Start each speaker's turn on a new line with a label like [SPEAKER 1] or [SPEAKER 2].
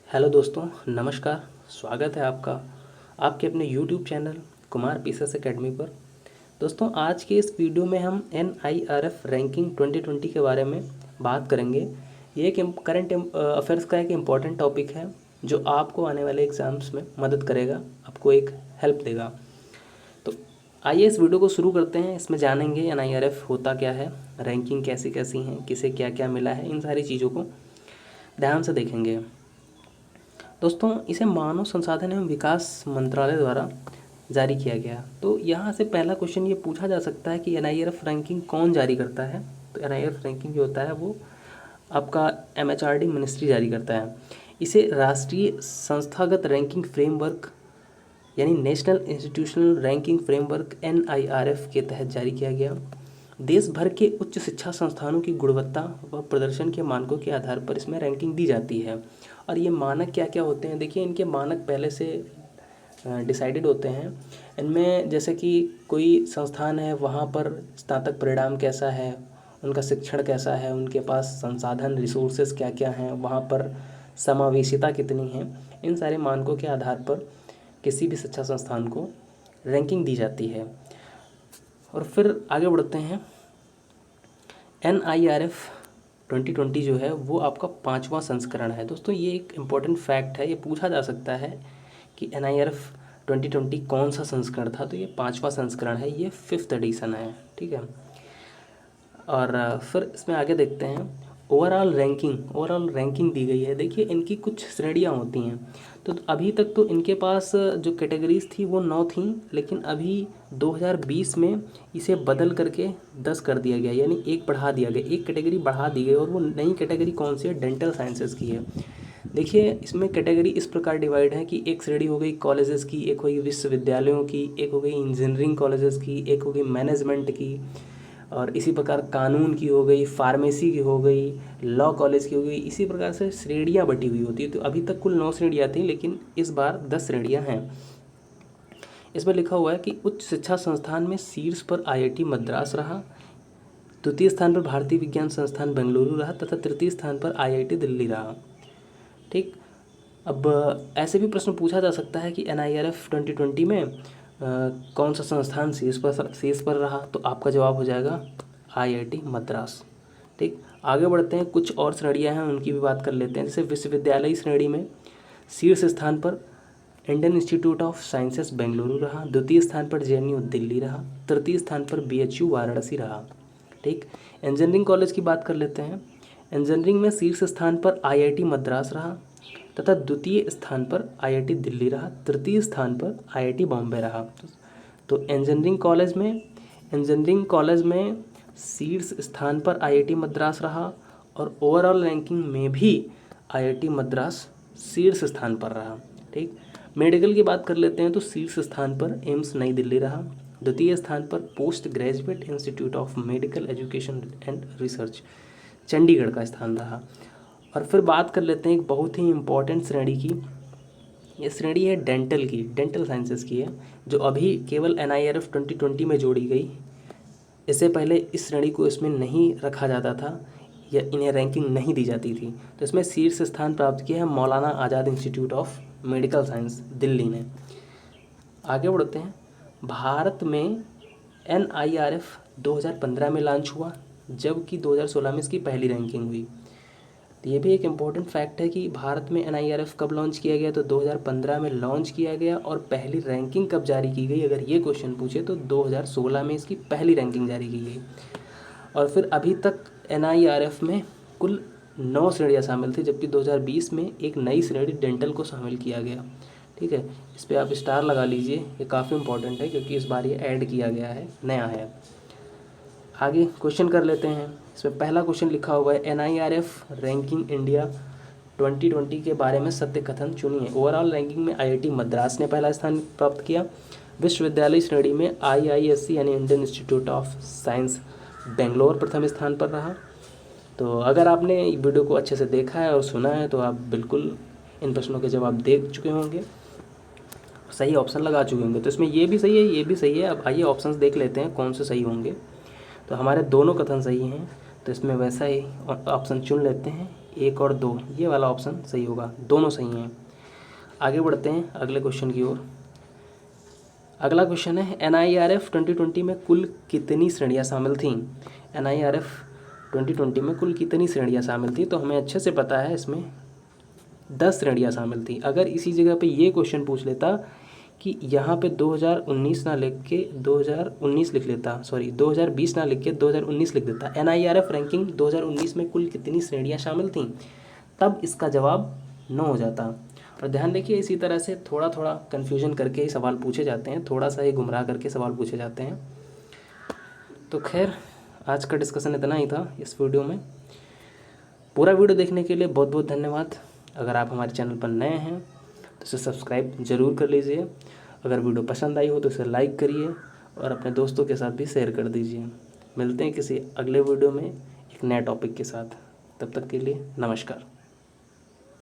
[SPEAKER 1] Hello दोस्तों, नमस्कार। स्वागत है आपका आपके अपने YouTube channel Kumar pieces academy पर। दोस्तों, आज के इस वीडियो में हम NIRF रैंकिंग 2020 के बारे में बात करेंगे। ये एक करंट अफेयर्स का एक इम्पॉर्टेंट टॉपिक है जो आपको आने वाले एग्ज़ाम्स में मदद करेगा, आपको एक हेल्प देगा। तो आइए इस वीडियो को शुरू करते हैं। इसमें जानेंगे NIRF होता क्या है, रैंकिंग कैसी कैसी हैं, किसे क्या क्या मिला है, इन सारी चीज़ों को ध्यान से देखेंगे। दोस्तों, इसे मानव संसाधन एवं विकास मंत्रालय द्वारा जारी किया गया। तो यहाँ से पहला क्वेश्चन ये पूछा जा सकता है कि NIRF रैंकिंग कौन जारी करता है। तो NIRF रैंकिंग जो होता है वो आपका MHRD मिनिस्ट्री जारी करता है। इसे राष्ट्रीय संस्थागत रैंकिंग फ्रेमवर्क यानी national institutional ranking framework NIRF के तहत जारी किया गया। देश भर के उच्च शिक्षा संस्थानों की गुणवत्ता व प्रदर्शन के मानकों के आधार पर इसमें रैंकिंग दी जाती है। और ये मानक क्या क्या होते हैं, देखिए इनके मानक पहले से डिसाइडेड होते हैं। इनमें जैसे कि कोई संस्थान है, वहाँ पर स्नातक परिणाम कैसा है, उनका शिक्षण कैसा है, उनके पास संसाधन रिसोर्सेज क्या क्या हैं, वहाँ पर समावेशिता कितनी है, इन सारे मानकों के आधार पर किसी भी शिक्षा संस्थान को रैंकिंग दी जाती है। और फिर आगे बढ़ते हैं। NIRF 2020 जो है वो आपका 5वां संस्करण है। दोस्तों, ये एक इम्पॉर्टेंट फैक्ट है, ये पूछा जा सकता है कि NIRF 2020 कौन सा संस्करण था। तो ये 5वां संस्करण है, ये 5th एडिशन है, ठीक है। और फिर इसमें आगे देखते हैं। ओवरऑल रैंकिंग दी गई है। देखिए इनकी कुछ श्रेणियाँ होती हैं। तो अभी तक तो इनके पास जो कैटेगरीज थी वो 9 थी, लेकिन अभी 2020 में इसे बदल करके 10 कर दिया गया, यानी एक बढ़ा दिया गया, एक कैटेगरी बढ़ा दी गई। और वो नई कैटेगरी कौन सी है, डेंटल साइंसेज की है। देखिए इसमें कैटेगरी इस प्रकार डिवाइड है कि एक श्रेणी हो गई कॉलेजेस की, एक हो गई विश्वविद्यालयों की, एक हो गई इंजीनियरिंग कॉलेजेस की, एक हो गई मैनेजमेंट की, और इसी प्रकार कानून की हो गई, फार्मेसी की हो गई, लॉ कॉलेज की हो गई। इसी प्रकार से श्रेणियाँ बटी हुई होती है। तो अभी तक कुल 9 श्रेणियाँ थी, लेकिन इस बार 10 श्रेणियाँ हैं। इसमें लिखा हुआ है कि उच्च शिक्षा संस्थान में शीर्ष पर IIT मद्रास रहा, द्वितीय स्थान पर भारतीय विज्ञान संस्थान बेंगलुरु रहा तथा तृतीय स्थान पर IIT दिल्ली रहा, ठीक। अब ऐसे भी प्रश्न पूछा जा सकता है कि NIRF 2020 में कौन सा संस्थान शीर्ष पर रहा। तो आपका जवाब हो जाएगा IIT मद्रास, ठीक। आगे बढ़ते हैं। कुछ और श्रेणियाँ हैं, उनकी भी बात कर लेते हैं। जैसे विश्वविद्यालय श्रेणी में शीर्ष स्थान पर Indian institute of sciences Bengaluru रहा, द्वितीय स्थान पर JNU दिल्ली रहा, तृतीय स्थान पर BHU वाराणसी रहा, ठीक। इंजीनियरिंग कॉलेज की बात कर लेते हैं। इंजीनियरिंग में शीर्ष स्थान पर IIT मद्रास रहा तथा द्वितीय स्थान पर IIT दिल्ली रहा, तृतीय स्थान पर IIT बॉम्बे रहा। तो इंजीनियरिंग कॉलेज में शीर्ष स्थान पर IIT मद्रास रहा, और ओवरऑल रैंकिंग में भी IIT मद्रास शीर्ष स्थान पर रहा, ठीक। मेडिकल की बात कर लेते हैं। तो शीर्ष स्थान पर एम्स नई दिल्ली रहा, द्वितीय स्थान पर post graduate institute of medical education and research Chandigarh का स्थान रहा। और फिर बात कर लेते हैं एक बहुत ही इम्पॉर्टेंट श्रेणी की। ये श्रेणी है डेंटल की, डेंटल साइंसेज की है, जो अभी केवल NIRF 2020 में जोड़ी गई। इससे पहले इस श्रेणी को इसमें नहीं रखा जाता था या इन्हें रैंकिंग नहीं दी जाती थी। तो इसमें शीर्ष स्थान प्राप्त किया है Maulana Azad institute of medical science Delhi ने। आगे बढ़ते हैं। भारत में NIRF 2015 में लॉन्च हुआ, जबकि 2016 में इसकी पहली रैंकिंग हुई। तो ये भी एक इम्पॉर्टेंट फैक्ट है कि भारत में NIRF कब लॉन्च किया गया। तो 2015 में लॉन्च किया गया, और पहली रैंकिंग कब जारी की गई, अगर ये क्वेश्चन पूछे तो 2016 में इसकी पहली रैंकिंग जारी की गई। और फिर अभी तक NIRF में कुल 9 श्रेणियाँ शामिल थी, जबकि 2020 में एक नई श्रेणी डेंटल को शामिल किया गया, ठीक है। इस पर आप स्टार लगा लीजिए, ये काफ़ी इंपॉर्टेंट है क्योंकि इस बार ये ऐड किया गया है, नया है। आगे क्वेश्चन कर लेते हैं। इसमें पहला क्वेश्चन लिखा हुआ है NIRF रैंकिंग इंडिया 2020 के बारे में सत्य कथन चुनिए। ओवरऑल रैंकिंग में IIT मद्रास ने पहला स्थान प्राप्त किया। विश्वविद्यालय श्रेणी में IISc यानी Indian institute of science Bangalore प्रथम स्थान पर रहा। तो अगर आपने वीडियो को अच्छे से देखा है और सुना है तो आप बिल्कुल इन प्रश्नों के जवाब देख चुके होंगे, सही ऑप्शन लगा चुके होंगे। तो इसमें ये भी सही है, ये भी सही है। अब आइए ऑप्शंस देख लेते हैं कौन से सही होंगे। तो हमारे दोनों कथन सही हैं। तो इसमें वैसा ही ऑप्शन चुन लेते हैं, 1 और 2, ये वाला ऑप्शन सही होगा, दोनों सही हैं। आगे बढ़ते हैं अगले क्वेश्चन की ओर। अगला क्वेश्चन है NIRF 2020 में कुल कितनी श्रेणियाँ शामिल थीं। NIRF 2020 में कुल कितनी श्रेणियाँ शामिल थी, तो हमें अच्छे से पता है इसमें 10 श्रेणियाँ शामिल थी। अगर इसी जगह पे ये क्वेश्चन पूछ लेता कि यहाँ पे 2019 ना लिख के 2019 लिख लेता, सॉरी 2020 ना लिख के 2019 लिख देता, NIRF रैंकिंग 2019 में कुल कितनी श्रेणियाँ शामिल थीं, तब इसका जवाब 9 हो जाता। और ध्यान देखिए इसी तरह से थोड़ा थोड़ा कन्फ्यूजन करके ही सवाल पूछे जाते हैं, थोड़ा सा ही गुमराह करके सवाल पूछे जाते हैं। तो खैर आज का डिस्कशन इतना ही था इस वीडियो में। पूरा वीडियो देखने के लिए बहुत बहुत धन्यवाद। अगर आप हमारे चैनल पर नए हैं तो इसे सब्सक्राइब ज़रूर कर लीजिए। अगर वीडियो पसंद आई हो तो इसे लाइक करिए और अपने दोस्तों के साथ भी शेयर कर दीजिए। मिलते हैं किसी अगले वीडियो में एक नए टॉपिक के साथ। तब तक के लिए नमस्कार।